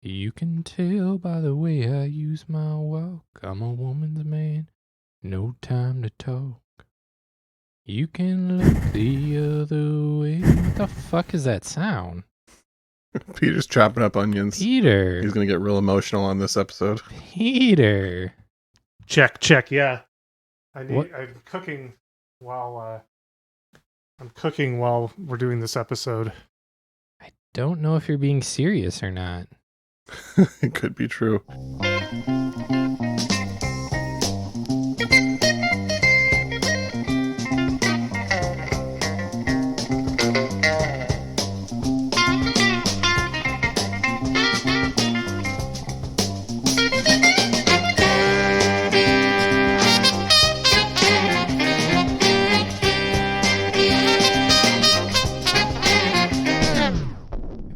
You can tell by the way I use my walk. I'm a woman's man. No time to talk. You can look the other way. What the fuck is that sound? Peter's chopping up onions. Peter. He's going to get real emotional on this episode. Peter. Check. Yeah. What? I'm cooking while we're doing this episode. I don't know if you're being serious or not. It could be true.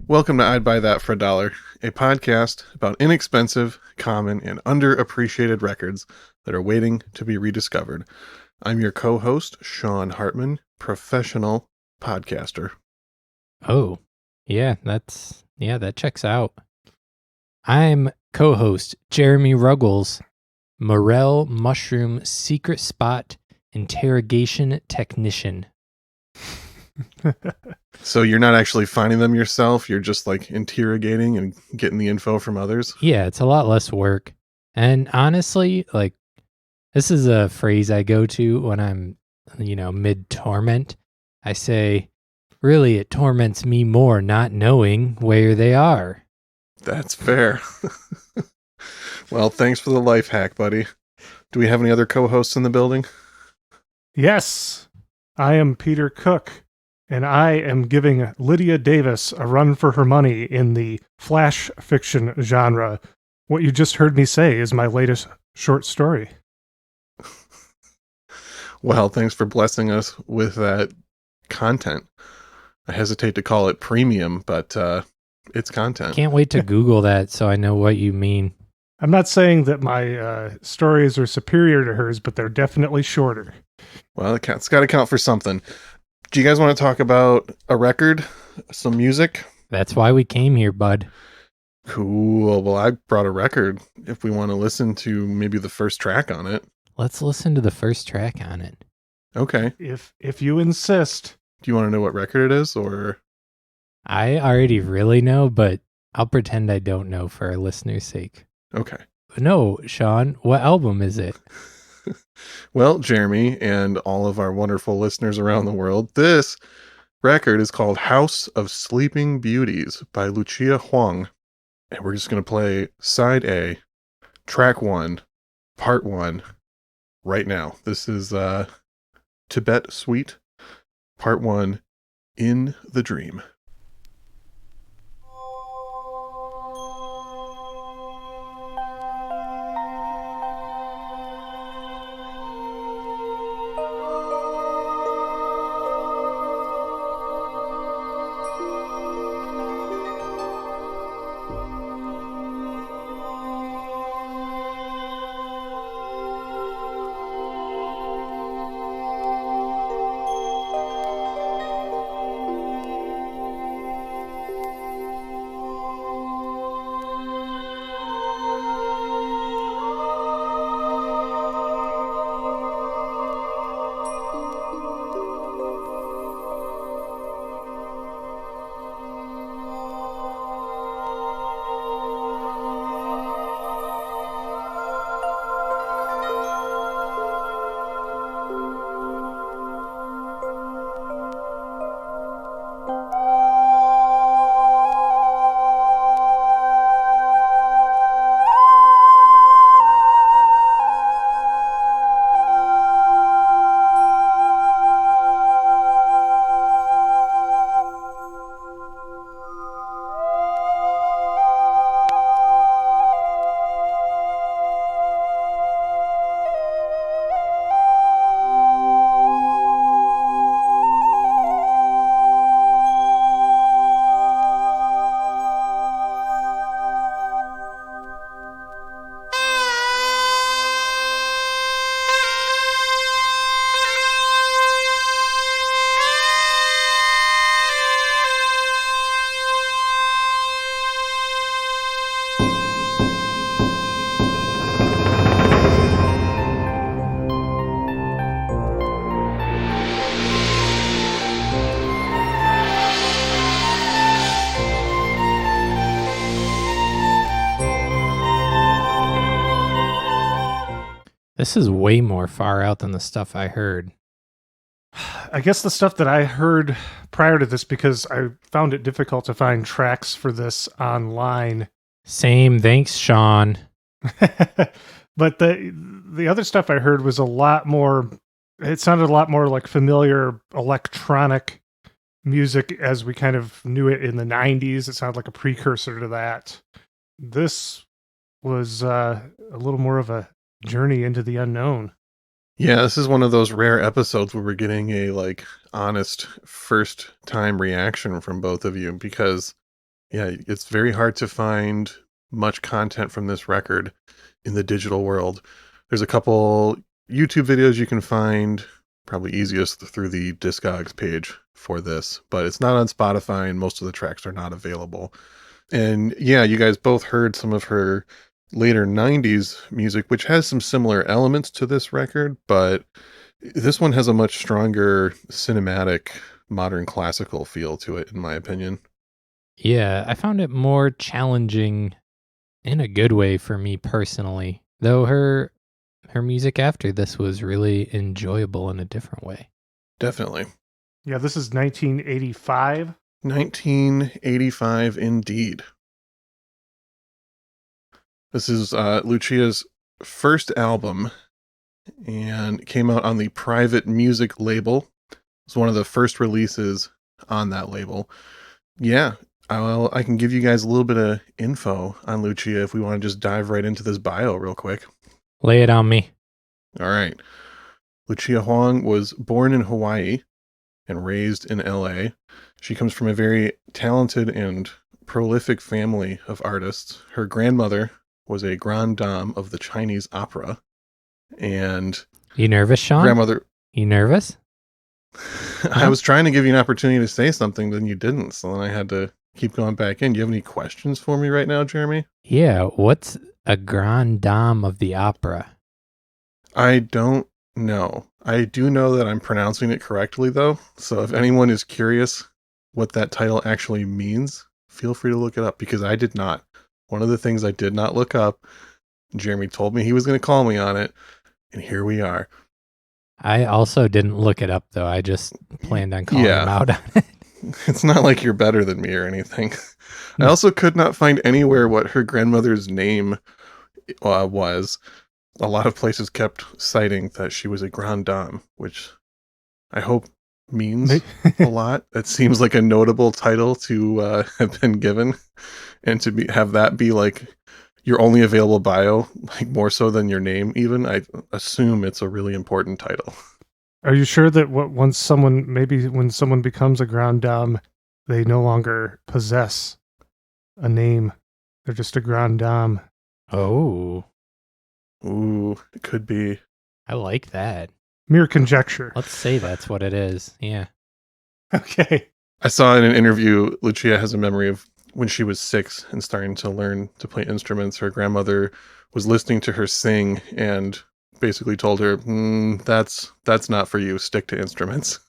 Welcome to I'd Buy That for $1, a podcast about inexpensive, common, and underappreciated records that are waiting to be rediscovered. I'm your co-host, Sean Hartman, professional podcaster. Oh, yeah, that checks out. I'm co-host Jeremy Ruggles, Morel Mushroom Secret Spot Interrogation Technician. So you're not actually finding them yourself, you're just like interrogating and getting the info from others? Yeah, it's a lot less work. And honestly, like, this is a phrase I go to when I'm, mid-torment. I say, really, it torments me more not knowing where they are. That's fair. Well, thanks for the life hack, buddy. Do we have any other co-hosts in the building? Yes, I am Peter Cook, and I am giving Lydia Davis a run for her money in the flash fiction genre. What you just heard me say is my latest short story. Well, thanks for blessing us with that content. I hesitate to call it premium, but it's content. Can't wait to Google that so I know what you mean. I'm not saying that my stories are superior to hers, but they're definitely shorter. Well, it's got to count for something. Do you guys want to talk about a record, some music? That's why we came here, bud. Cool. Well, I brought a record if we want to listen to maybe the first track on it. Let's listen to the first track on it. Okay. If you insist. Do you want to know what record it is, or? I already really know, but I'll pretend I don't know for our listeners' sake. Okay. No, Sean, what album is it? Well, Jeremy and all of our wonderful listeners around the world, this record is called House of Sleeping Beauties by Lucia Hwong. And we're just going to play side A, track 1, part 1, right now. This is Tibet Suite, part 1, In the Dream. This is way more far out than the stuff I heard. I guess the stuff that I heard prior to this, because I found it difficult to find tracks for this online. Same. Thanks, Sean. But the other stuff I heard was a lot more, it sounded a lot more like familiar electronic music as we kind of knew it in the 90s. It sounded like a precursor to that. This was a little more of a journey into the unknown. Yeah, this is one of those rare episodes where we're getting a like honest first time reaction from both of you, because yeah, it's very hard to find much content from this record in the digital world. There's a couple YouTube videos you can find, probably easiest through the Discogs page for this, but it's not on Spotify and most of the tracks are not available. And yeah, you guys both heard some of her later 90s music, which has some similar elements to this record, but this one has a much stronger cinematic modern classical feel to it, in my opinion. Yeah, I found it more challenging in a good way for me personally, though her music after this was really enjoyable in a different way. Definitely. Yeah, this is 1985. 1985 indeed. This is Lucia's first album and came out on the Private Music label. It's one of the first releases on that label. Yeah, I can give you guys a little bit of info on Lucia if we want to just dive right into this bio real quick. Lay it on me. All right. Lucia Hwong was born in Hawaii and raised in LA. She comes from a very talented and prolific family of artists. Her grandmother was a grande dame of the Chinese opera. And You nervous, Sean? grandmother... You nervous? I was trying to give you an opportunity to say something, then you didn't. So then I had to keep going back in. Do you have any questions for me right now, Jeremy? Yeah, what's a grande dame of the opera? I don't know. I do know that I'm pronouncing it correctly, though. So if anyone is curious what that title actually means, feel free to look it up, because I did not. One of the things I did not look up, Jeremy told me he was going to call me on it, and here we are. I also didn't look it up, though. I just planned on calling him out on it. It's not like you're better than me or anything. No. I also could not find anywhere what her grandmother's name was. A lot of places kept citing that she was a grande dame, which I hope means a lot. It seems like a notable title to have been given, and to have that be like your only available bio, like more so than your name even. I assume it's a really important title. Are you sure that when someone becomes a grande dame, they no longer possess a name? They're just a grande dame. Oh, Ooh, it could be. I like that. Mere conjecture. Let's say that's what it is. Yeah. Okay. I saw in an interview, Lucia has a memory of when she was 6 and starting to learn to play instruments. Her grandmother was listening to her sing and basically told her, that's not for you. Stick to instruments.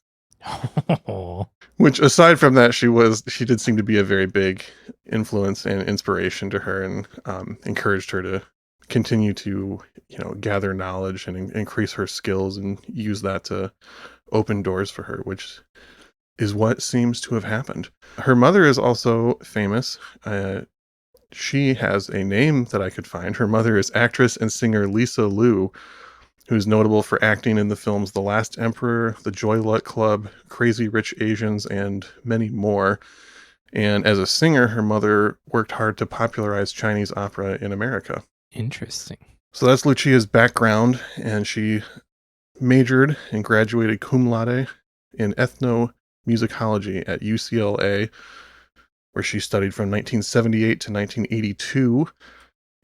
Which, aside from that, she did seem to be a very big influence and inspiration to her, and encouraged her to continue to, gather knowledge and increase her skills and use that to open doors for her, which is what seems to have happened. Her mother is also famous. She has a name that I could find. Her mother is actress and singer Lisa Liu, who's notable for acting in the films The Last Emperor, The Joy Luck Club, Crazy Rich Asians, and many more. And as a singer, her mother worked hard to popularize Chinese opera in America. Interesting. So that's Lucia's background, and she majored and graduated cum laude in ethnomusicology at UCLA, where she studied from 1978 to 1982.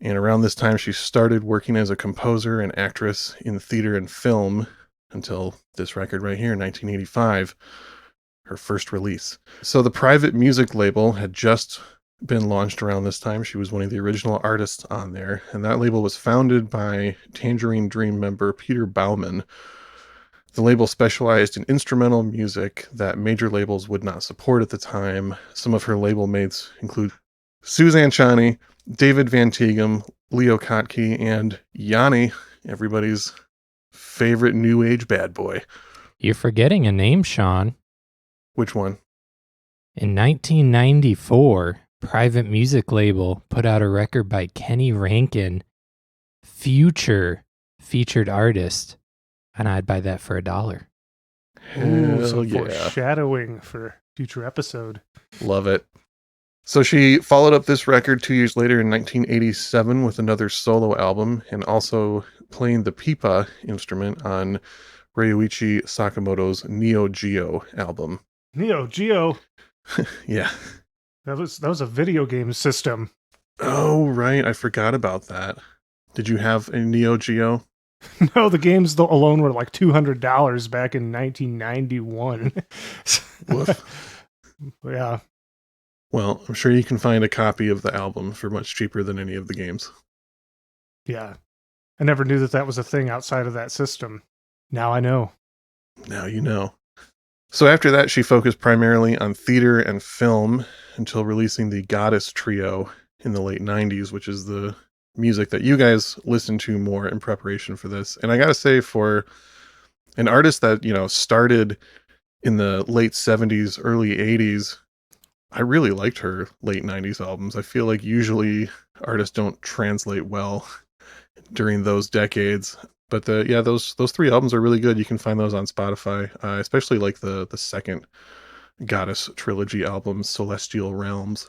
And around this time, she started working as a composer and actress in theater and film until this record right here, 1985, her first release. So the Private Music label had just been launched around this time. She was one of the original artists on there, and that label was founded by Tangerine Dream member Peter Baumann. The label specialized in instrumental music that major labels would not support at the time. Some of her label mates include Suzanne Chani, David Van Tighem, Leo Kottke, and Yanni Everybody's favorite new age bad boy. You're forgetting a name, Sean. Which one? In 1994, Private Music Label put out a record by Kenny Rankin, Future featured artist, and I'd buy that for $1. Ooh, some yeah. foreshadowing for future episode. Love it. So she followed up this record 2 years later in 1987 with another solo album and also playing the pipa instrument on Ryuichi Sakamoto's Neo Geo album. Neo Geo. Yeah. That was a video game system. Oh, right. I forgot about that. Did you have a Neo Geo? No, the games alone were like $200 back in 1991. Woof. Yeah. Well, I'm sure you can find a copy of the album for much cheaper than any of the games. Yeah. I never knew that was a thing outside of that system. Now I know. Now you know. So after that, she focused primarily on theater and film until releasing the Goddess Trio in the late 90s, which is the music that you guys listened to more in preparation for this. And I gotta say, for an artist that, started in the late 70s, early 80s, I really liked her late 90s albums. I feel like usually artists don't translate well during those decades. But those 3 albums are really good. You can find those on Spotify, especially like the second Goddess trilogy album, Celestial Realms.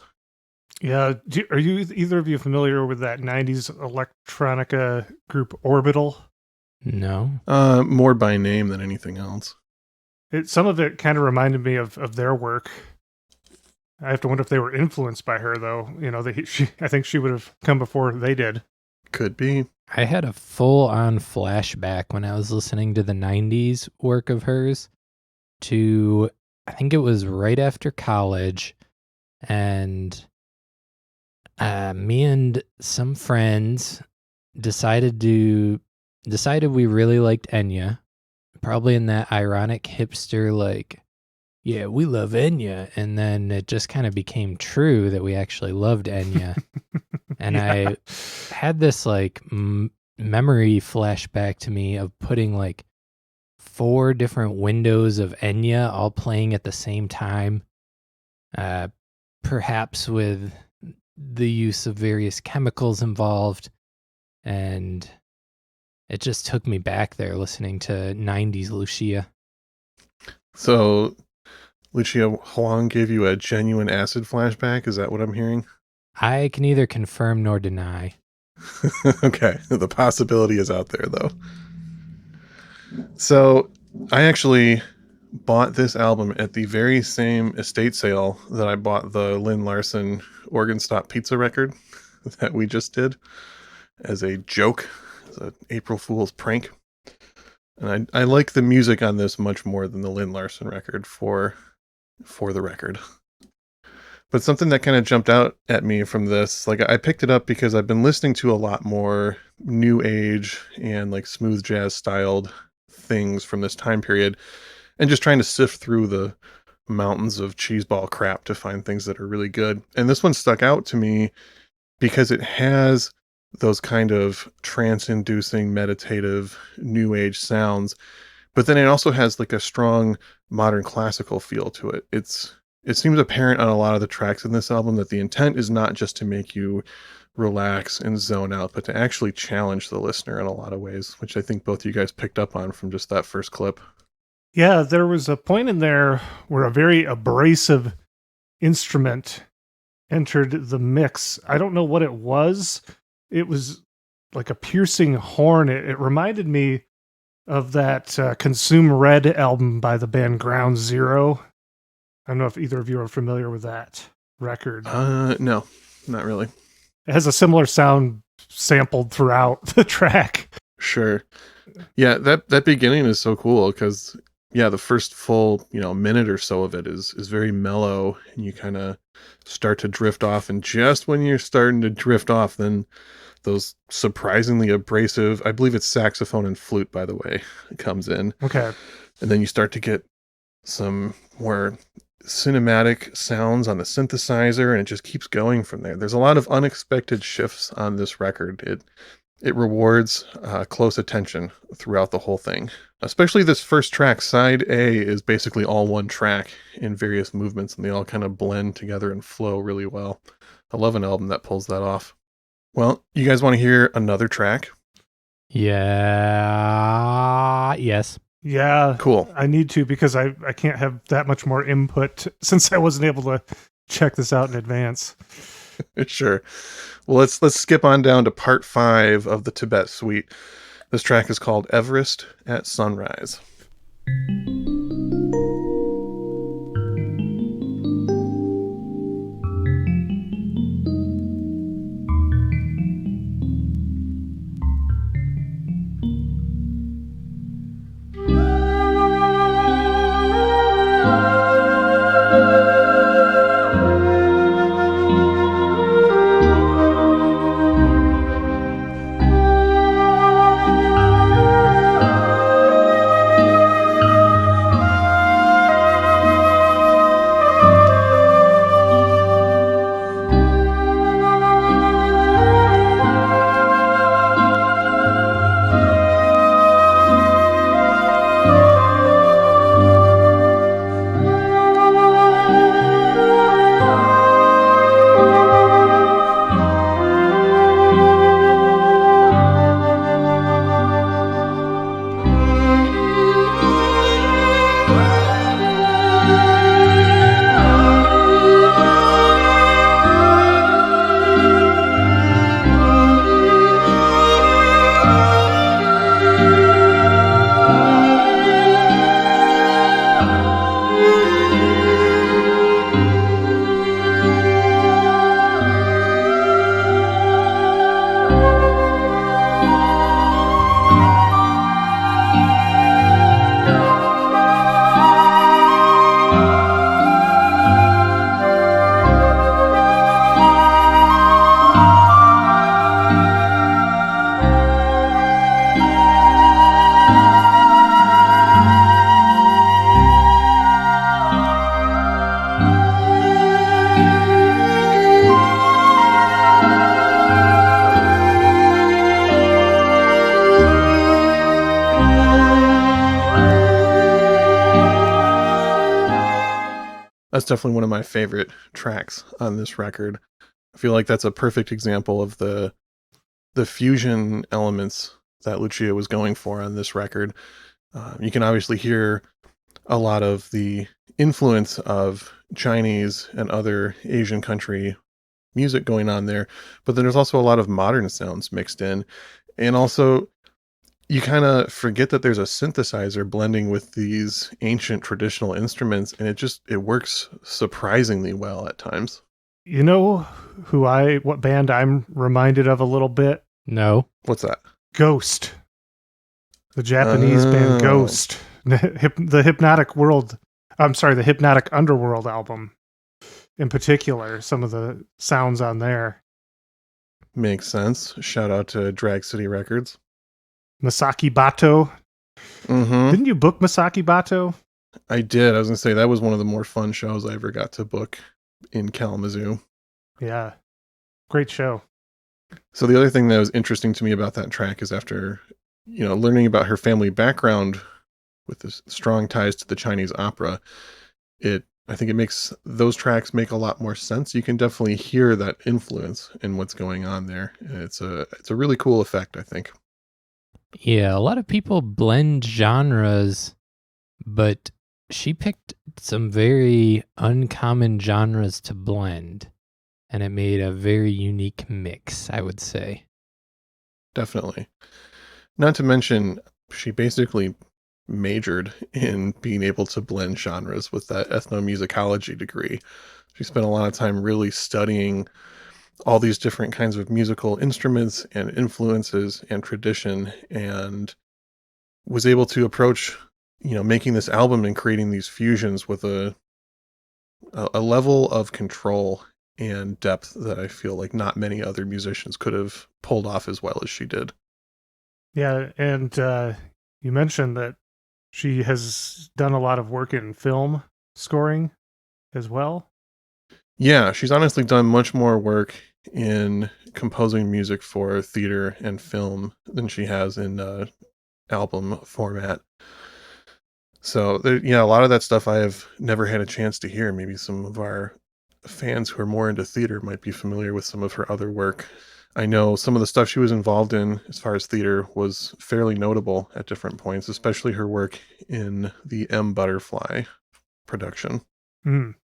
Yeah. Are you either of you familiar with that 90s electronica group Orbital? No. More by name than anything else. Some of it kind of reminded me of their work. I have to wonder if they were influenced by her, though. I think she would have come before they did. Could be. I had a full-on flashback when I was listening to the 90s work of hers to, I think it was right after college, and me and some friends decided we really liked Enya, probably in that ironic hipster, like, yeah, we love Enya, and then it just kind of became true that we actually loved Enya. And Yeah. I had this like memory flashback to me of putting like 4 different windows of Enya all playing at the same time, perhaps with the use of various chemicals involved. And it just took me back there listening to 90s Lucia. So Lucia Hwong gave you a genuine acid flashback? Is that what I'm hearing? I can neither confirm nor deny. Okay, the possibility is out there, though. So I actually bought this album at the very same estate sale that I bought the Lynn Larson Organ Stop Pizza record that we just did as a joke, as an April Fool's prank. And I like the music on this much more than the Lynn Larson record for the record. But something that kind of jumped out at me from this, like I picked it up because I've been listening to a lot more new age and like smooth jazz styled things from this time period and just trying to sift through the mountains of cheeseball crap to find things that are really good. And this one stuck out to me because it has those kind of trance-inducing, meditative, new age sounds, but then it also has like a strong modern classical feel to it. It seems apparent on a lot of the tracks in this album that the intent is not just to make you relax and zone out, but to actually challenge the listener in a lot of ways, which I think both you guys picked up on from just that first clip. Yeah, there was a point in there where a very abrasive instrument entered the mix. I don't know what it was. It was like a piercing horn. It reminded me of that Consume Red album by the band Ground Zero. I don't know if either of you are familiar with that record. No, not really. It has a similar sound sampled throughout the track. Sure. Yeah, that beginning is so cool because the first full, minute or so of it is very mellow and you kind of start to drift off, and just when you're starting to drift off, then those surprisingly abrasive, I believe it's saxophone and flute, by the way, comes in. Okay. And then you start to get some more cinematic sounds on the synthesizer, and it just keeps going from there. There's a lot of unexpected shifts on this record. It rewards close attention throughout the whole thing. Especially this first track, side A, is basically all one track in various movements, and they all kind of blend together and flow really well. I love an album that pulls that off. Well, you guys want to hear another track? Yeah. Yes. Yeah. Cool. I need to because I can't have that much more input since I wasn't able to check this out in advance. Sure. Well, let's skip on down to part 5 of the Tibet Suite. This track is called Everest at Sunrise. That's definitely one of my favorite tracks on this record. I feel like that's a perfect example of the fusion elements that Lucia was going for on this record. You can obviously hear a lot of the influence of Chinese and other Asian country music going on there, but then there's also a lot of modern sounds mixed in. And also, you kind of forget that there's a synthesizer blending with these ancient traditional instruments, and it works surprisingly well at times. You know what band I'm reminded of a little bit? No. What's that? Ghost. The Japanese band Ghost. The Hypnotic Underworld album. In particular, some of the sounds on there. Makes sense. Shout out to Drag City Records. Masaki Bato. Mm-hmm. Didn't you book Masaki Bato? I did. I was going to say that was one of the more fun shows I ever got to book in Kalamazoo. Yeah. Great show. So the other thing that was interesting to me about that track is after, learning about her family background with the strong ties to the Chinese opera, I think it makes those tracks make a lot more sense. You can definitely hear that influence in what's going on there. And it's a really cool effect, I think. Yeah, a lot of people blend genres, but she picked some very uncommon genres to blend, and it made a very unique mix, I would say. Definitely. Not to mention, she basically majored in being able to blend genres with that ethnomusicology degree. She spent a lot of time really studying all these different kinds of musical instruments and influences and tradition, and was able to approach, making this album and creating these fusions with a level of control and depth that I feel like not many other musicians could have pulled off as well as she did. Yeah, and you mentioned that she has done a lot of work in film scoring as well. Yeah, she's honestly done much more work in composing music for theater and film than she has in album format. So, a lot of that stuff I have never had a chance to hear. Maybe some of our fans who are more into theater might be familiar with some of her other work. I know some of the stuff she was involved in as far as theater was fairly notable at different points, especially her work in the M. Butterfly production. Mm.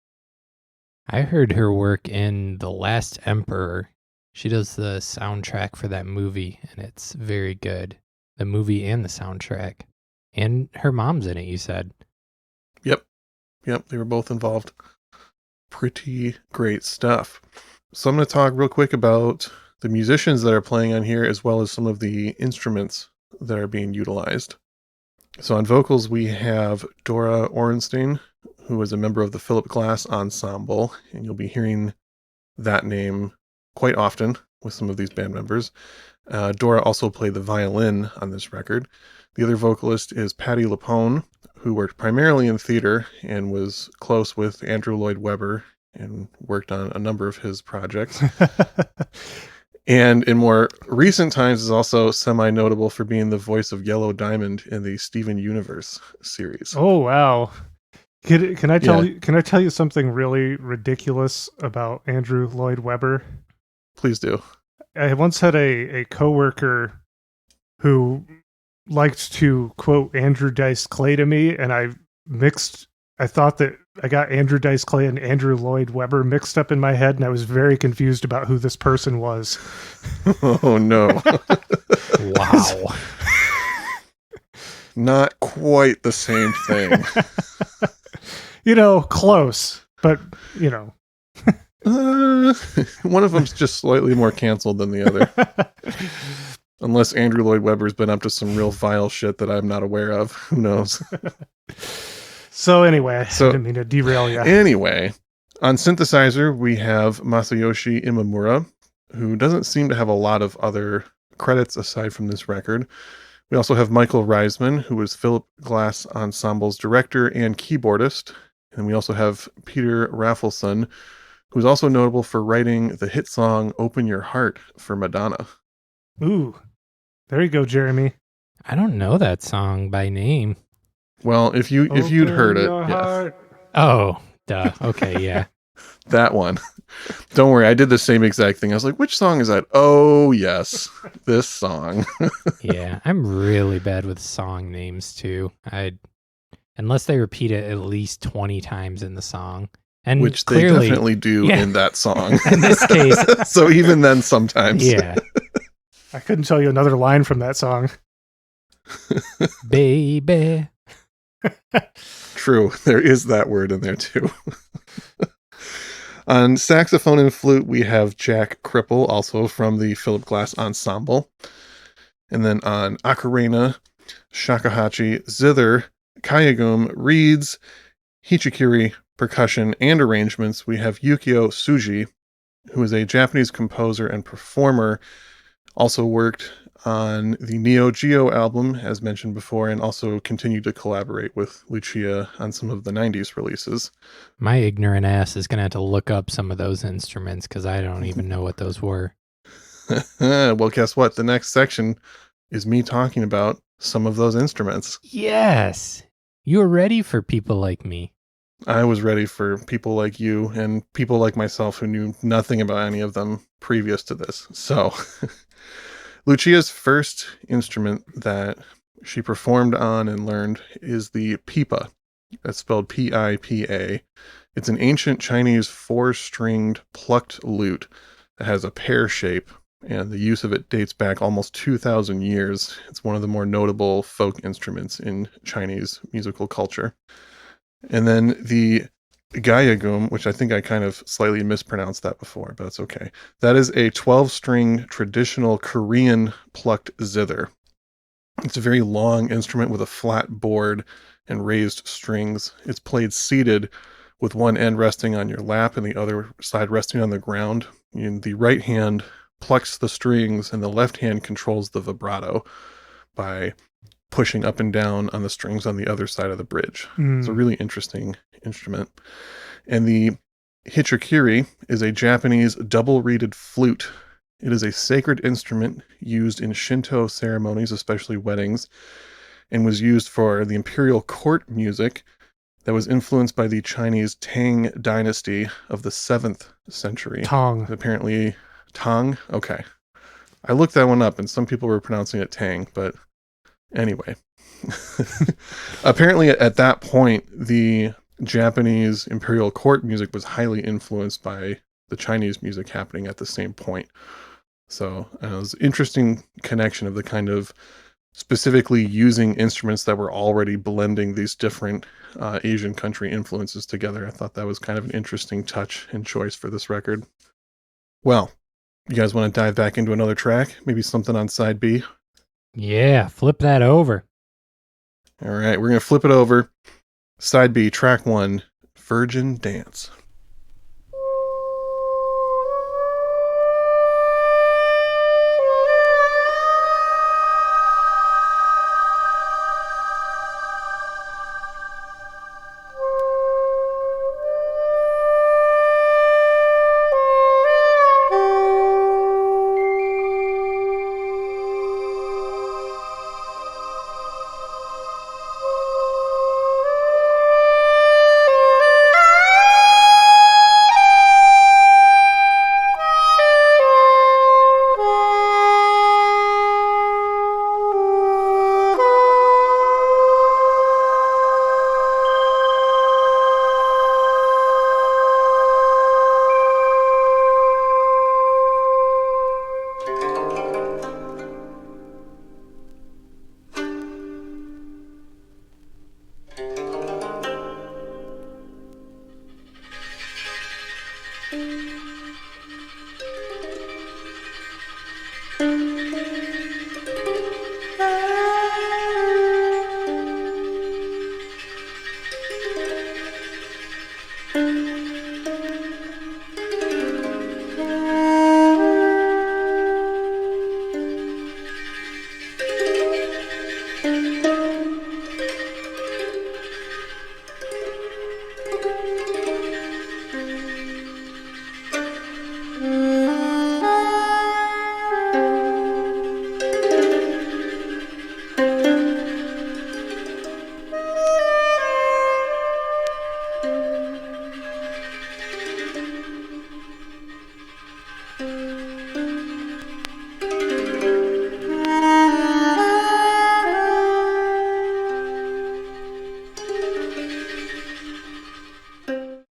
I heard her work in The Last Emperor. She does the soundtrack for that movie, and it's very good. The movie and the soundtrack. And her mom's in it, you said. Yep, they were both involved. Pretty great stuff. So I'm going to talk real quick about the musicians that are playing on here, as well as some of the instruments that are being utilized. So on vocals, we have Dora Orenstein, who is a member of the Philip Glass Ensemble, and you'll be hearing that name quite often with some of these band members. Dora also played the violin on this record. The other vocalist is Patti LuPone, who worked primarily in theater and was close with Andrew Lloyd Webber and worked on a number of his projects. And in more recent times is also semi-notable for being the voice of Yellow Diamond in the Steven Universe series. Oh, wow. Can I tell you something really ridiculous about Andrew Lloyd Webber? Please do. I once had a coworker who liked to quote Andrew Dice Clay to me, and I thought that I got Andrew Dice Clay and Andrew Lloyd Webber mixed up in my head, and I was very confused about who this person was. Oh, no. Wow. Not quite the same thing. Close, but, one of them's just slightly more canceled than the other. Unless Andrew Lloyd Webber's been up to some real vile shit that I'm not aware of. Who knows? So anyway, I didn't mean to derail you. Anyway, on synthesizer, we have Masayoshi Imamura, who doesn't seem to have a lot of other credits aside from this record. We also have Michael Reisman, who was Philip Glass Ensemble's director and keyboardist. And we also have Peter Raffleson, who's also notable for writing the hit song Open Your Heart for Madonna. Ooh, there you go, Jeremy. I don't know that song by name. Well, if you'd heard it. Yeah. Oh, duh. Okay, yeah. That one. Don't worry, I did the same exact thing. I was like, which song is that? Oh, yes, this song. Yeah, I'm really bad with song names, too. Unless they repeat it at least 20 times in the song. And which clearly, they definitely do in that song. In this case. So even then, sometimes. Yeah. I couldn't tell you another line from that song. Baby. True. There is that word in there, too. On saxophone and flute, we have Jack Cripple, also from the Philip Glass Ensemble. And then on ocarina, shakuhachi, zither, kayagum, reeds, hichikiri, percussion, and arrangements, we have Yukio Tsuji, who is a Japanese composer and performer, also worked on the Neo Geo album, as mentioned before, and also continued to collaborate with Lucia on some of the 90s releases. My ignorant ass is going to have to look up some of those instruments because I don't even know what those were. Well, guess what? The next section is me talking about some of those instruments. Yes! You were ready for people like me. I was ready for people like you and people like myself who knew nothing about any of them previous to this. So... Lucia's first instrument that she performed on and learned is the pipa. That's spelled P-I-P-A. It's an ancient Chinese 4-stringed plucked lute that has a pear shape, and the use of it dates back almost 2,000 years. It's one of the more notable folk instruments in Chinese musical culture. And then the gayagum, which I think I kind of slightly mispronounced that before, but it's okay. That is a 12-string traditional Korean plucked zither. It's a very long instrument with a flat board and raised strings. It's played seated with one end resting on your lap and the other side resting on the ground. And the right hand plucks the strings and the left hand controls the vibrato by pushing up and down on the strings on the other side of the bridge. It's a really interesting instrument. And the Hichikiri is a Japanese double-reeded flute. It is a sacred instrument used in Shinto ceremonies, especially weddings, and was used for the imperial court music that was influenced by the Chinese Tang dynasty of the 7th century. Tong. Apparently, Tang? Okay. I looked that one up, and some people were pronouncing it Tang, but anyway. Apparently, at that point, the Japanese imperial court music was highly influenced by the Chinese music happening at the same point. So it was an interesting connection of the kind of specifically using instruments that were already blending these different Asian country influences together. I thought that was kind of an interesting touch and choice for this record. Well, you guys want to dive back into another track? Maybe something on side B? Yeah, flip that over. All right, we're going to flip it over. Side B, track 1, Virgin Dance.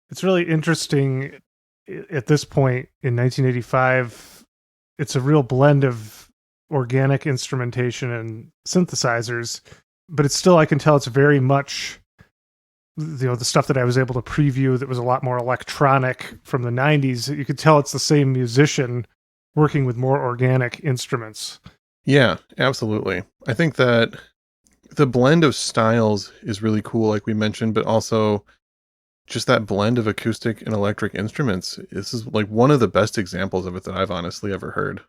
It's really interesting at this point in 1985. It's a real blend of organic instrumentation and synthesizers, but it's still, I can tell it's very much, the stuff that I was able to preview that was a lot more electronic from the 90s. You could tell it's the same musician working with more organic instruments. Yeah, absolutely. I think that the blend of styles is really cool, like we mentioned, but also just that blend of acoustic and electric instruments. This is like one of the best examples of it that I've honestly ever heard.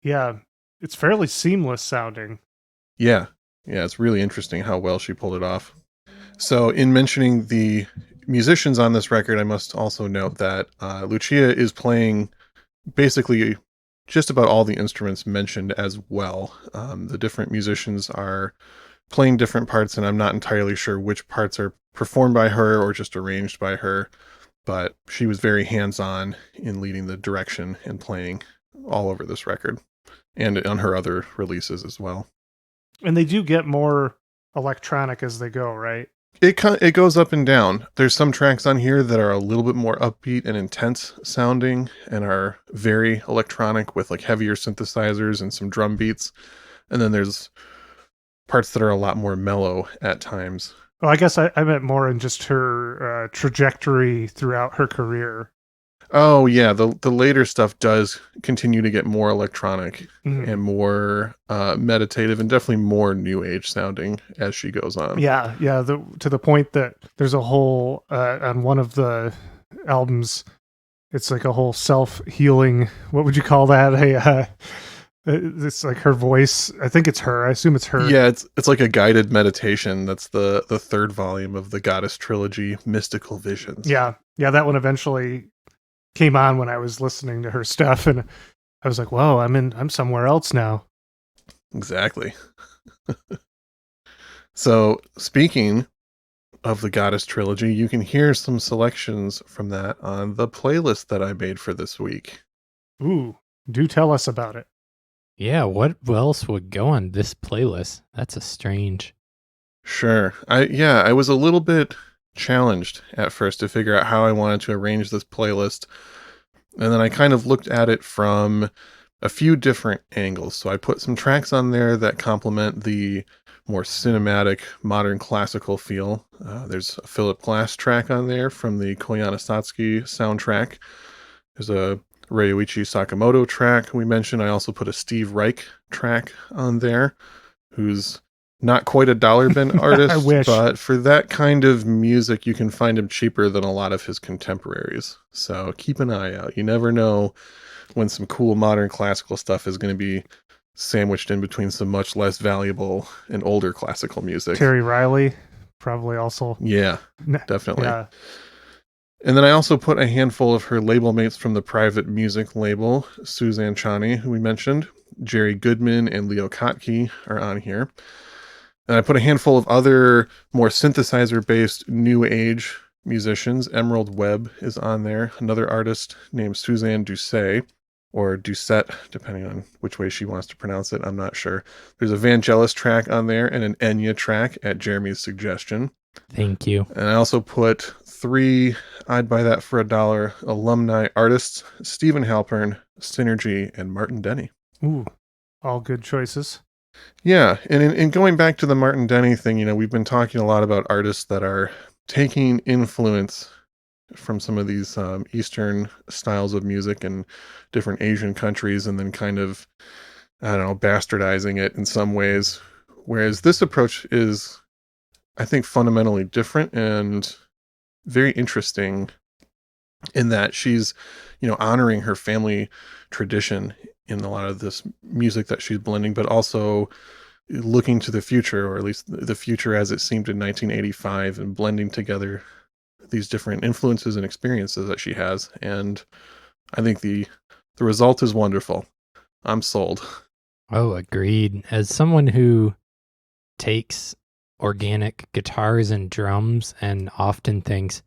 Yeah, it's fairly seamless sounding. Yeah, it's really interesting how well she pulled it off. So in mentioning the musicians on this record, I must also note that Lucia is playing basically just about all the instruments mentioned as well. The different musicians are playing different parts, and I'm not entirely sure which parts are performed by her or just arranged by her, but she was very hands-on in leading the direction and playing all over this record and on her other releases as well. And they do get more electronic as they go, right? It goes up and down. There's some tracks on here that are a little bit more upbeat and intense sounding and are very electronic with like heavier synthesizers and some drum beats. And then there's parts that are a lot more mellow at times. Well, I guess I meant more in just her trajectory throughout her career. Oh yeah, the later stuff does continue to get more electronic and more meditative and definitely more new age sounding as she goes on. Yeah, to the point that there's a whole on one of the albums, it's like a whole self-healing, what would you call that? It's like her voice. I think it's her. I assume it's her. Yeah, it's like a guided meditation. That's the third volume of the Goddess trilogy, Mystical Visions. Yeah. That one eventually came on when I was listening to her stuff, and I was like, "Whoa, I'm somewhere else now." Exactly. So, speaking of the Goddess trilogy, you can hear some selections from that on the playlist that I made for this week. Ooh, do tell us about it. Yeah, what else would go on this playlist? That's a strange. Sure. I was a little bit challenged at first to figure out how I wanted to arrange this playlist. And then I kind of looked at it from a few different angles. So I put some tracks on there that complement the more cinematic, modern classical feel. There's a Philip Glass track on there from the Koyaanisqatsi soundtrack. There's a Ryuichi Sakamoto track we mentioned. I also put a Steve Reich track on there, who's not quite a dollar bin artist, I wish. but for that kind of music, you can find him cheaper than a lot of his contemporaries. So keep an eye out. You never know when some cool modern classical stuff is going to be sandwiched in between some much less valuable and older classical music. Terry Riley, probably also. Yeah, definitely. Yeah. And then I also put a handful of her label mates from the private music label, Suzanne Chani, who we mentioned. Jerry Goodman and Leo Kotke are on here. And I put a handful of other more synthesizer-based new age musicians. Emerald Webb is on there. Another artist named Suzanne Doucet, or Doucette, depending on which way she wants to pronounce it. I'm not sure. There's a Vangelis track on there and an Enya track at Jeremy's suggestion. Thank you. And I also put 3 I'd buy that for $1 alumni artists: Stephen Halpern, Synergy, and Martin Denny. Ooh, all good choices. Yeah, and in going back to the Martin Denny thing, we've been talking a lot about artists that are taking influence from some of these Eastern styles of music and different Asian countries, and then kind of, I don't know, bastardizing it in some ways. Whereas this approach is, I think, fundamentally different and very interesting in that she's, honoring her family tradition in a lot of this music that she's blending, but also looking to the future, or at least the future as it seemed in 1985, and blending together these different influences and experiences that she has. And I think the result is wonderful. I'm sold. Oh, agreed. As someone who takes organic guitars and drums and often thinks,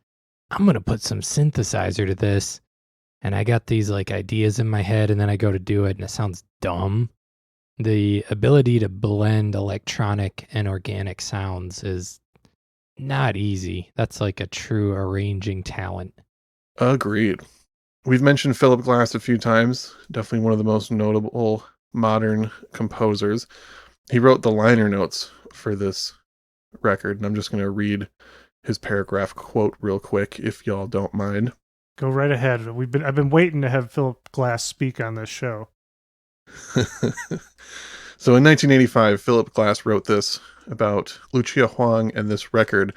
I'm going to put some synthesizer to this, and I got these like ideas in my head, and then I go to do it and it sounds dumb. The ability to blend electronic and organic sounds is not easy. That's like a true arranging talent. Agreed. We've mentioned Philip Glass a few times. Definitely one of the most notable modern composers. He wrote the liner notes for this record, and I'm just going to read his paragraph quote real quick, if y'all don't mind. Go right ahead. I've been waiting to have Philip Glass speak on this show. So in 1985, Philip Glass wrote this about Lucia Hwong and this record.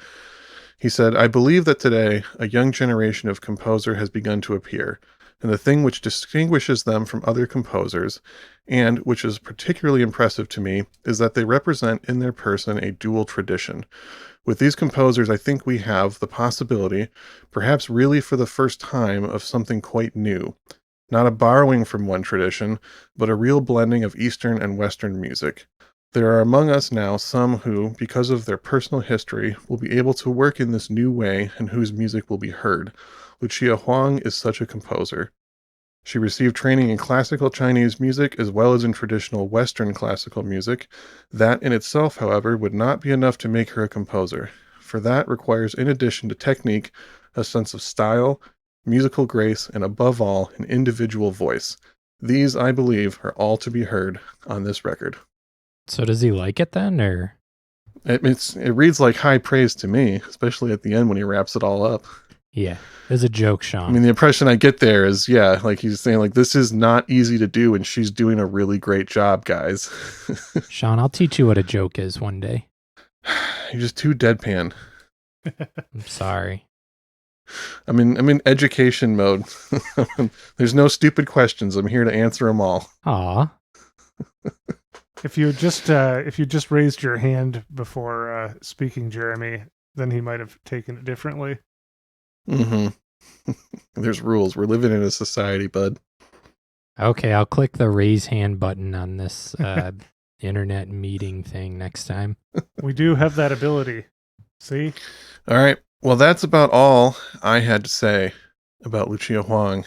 He said, "I believe that today a young generation of composer has begun to appear, and the thing which distinguishes them from other composers, and which is particularly impressive to me, is that they represent in their person a dual tradition. With these composers, I think we have the possibility, perhaps really for the first time, of something quite new. Not a borrowing from one tradition, but a real blending of Eastern and Western music. There are among us now some who, because of their personal history, will be able to work in this new way and whose music will be heard. Lucia Hwong is such a composer. She received training in classical Chinese music as well as in traditional Western classical music. That in itself, however, would not be enough to make her a composer, for that requires, in addition to technique, a sense of style, musical grace, and above all, an individual voice. These, I believe, are all to be heard on this record." So does he like it then, or? It reads like high praise to me, especially at the end when he wraps it all up. Yeah, it's a joke, Sean. I mean, the impression I get there is, yeah, like he's saying, like, this is not easy to do, and she's doing a really great job, guys. Sean, I'll teach you what a joke is one day. You're just too deadpan. I'm sorry. I'm in education mode. There's no stupid questions. I'm here to answer them all. Aw. If you just raised your hand before speaking, Jeremy, then he might have taken it differently. Mm-hmm. There's rules. We're living in a society, bud. Okay, I'll click the raise hand button on this internet meeting thing next time. We do have that ability. See? All right. Well, that's about all I had to say about Lucia Hwong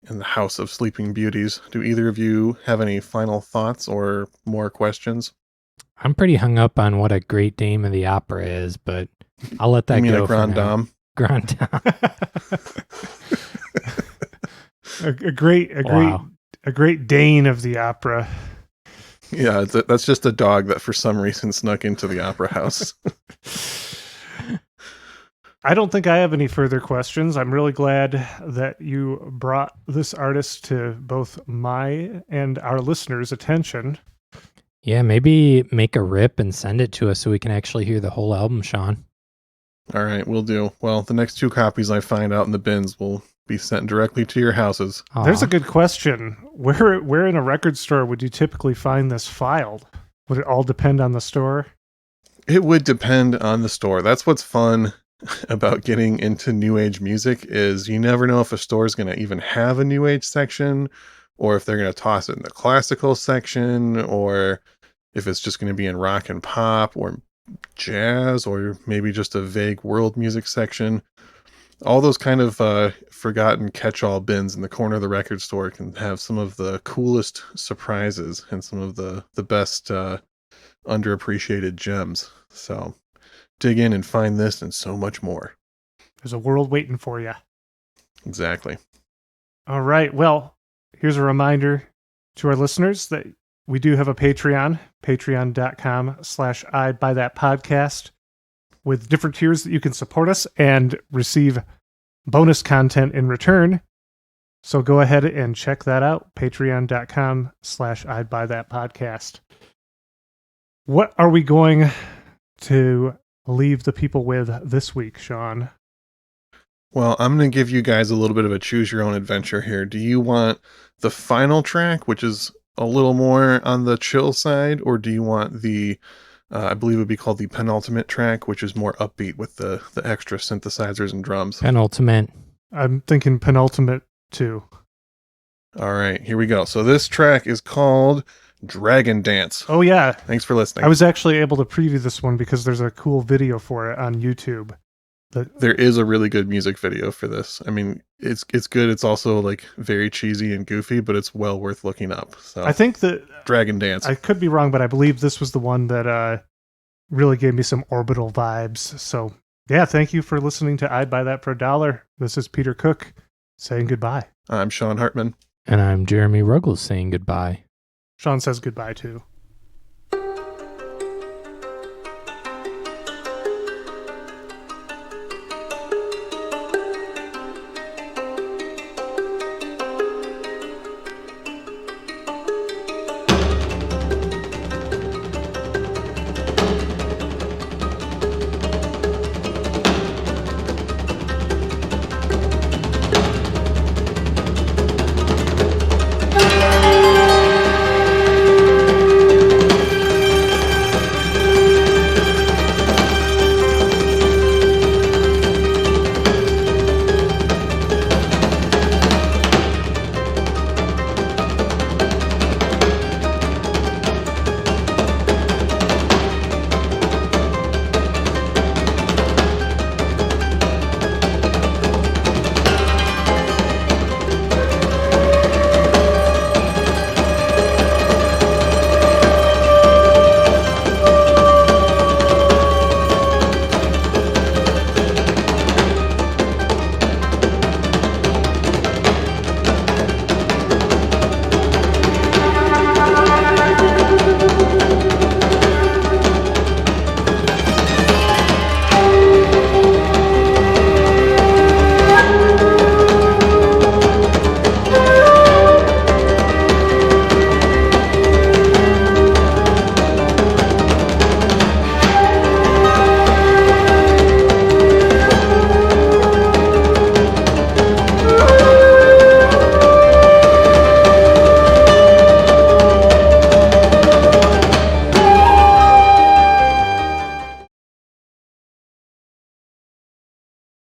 and the House of Sleeping Beauties. Do either of you have any final thoughts or more questions? I'm pretty hung up on what a great dame of the opera is, but I'll let that You mean go a for grande now. dame? Grand dame. a great Dane of the opera. Yeah, that's just a dog that for some reason snuck into the opera house. I don't think I have any further questions. I'm really glad that you brought this artist to both my and our listeners' attention. Yeah, maybe make a rip and send it to us so we can actually hear the whole album, Sean. All right, we'll do. Well, the next 2 copies I find out in the bins will be sent directly to your houses. Aw. There's a good question. Where in a record store would you typically find this filed? Would it all depend on the store? It would depend on the store. That's what's fun about getting into new age music is you never know if a store is going to even have a new age section or if they're going to toss it in the classical section or if it's just going to be in rock and pop or jazz or maybe just a vague world music section. All those kind of forgotten catch-all bins in the corner of the record store can have some of the coolest surprises and some of the best underappreciated gems. So dig in and find this and so much more. There's a world waiting for you. Exactly. All right. Well, here's a reminder to our listeners that we do have a Patreon, patreon.com/IBuyThatPodcast, with different tiers that you can support us and receive bonus content in return. So go ahead and check that out, patreon.com/IBuyThatPodcast. What are we going to leave the people with this week, Sean? Well, I'm going to give you guys a little bit of a choose your own adventure here. Do you want the final track, which is a little more on the chill side, or do you want the, I believe it would be called the penultimate track, which is more upbeat with the extra synthesizers and drums? Penultimate. I'm thinking penultimate too. All right, here we go. So this track is called Dragon Dance. Oh, yeah. Thanks for listening. I was actually able to preview this one because there's a cool video for it on YouTube. There is a really good music video for this. I mean, it's good. It's also like very cheesy and goofy, but it's well worth looking up. So I think that Dragon Dance. I could be wrong, but I believe this was the one that really gave me some Orbital vibes. So yeah, thank you for listening to I'd Buy That for $1. This is Peter Cook saying goodbye. I'm Sean Hartman. And I'm Jeremy Ruggles saying goodbye. Sean says goodbye too.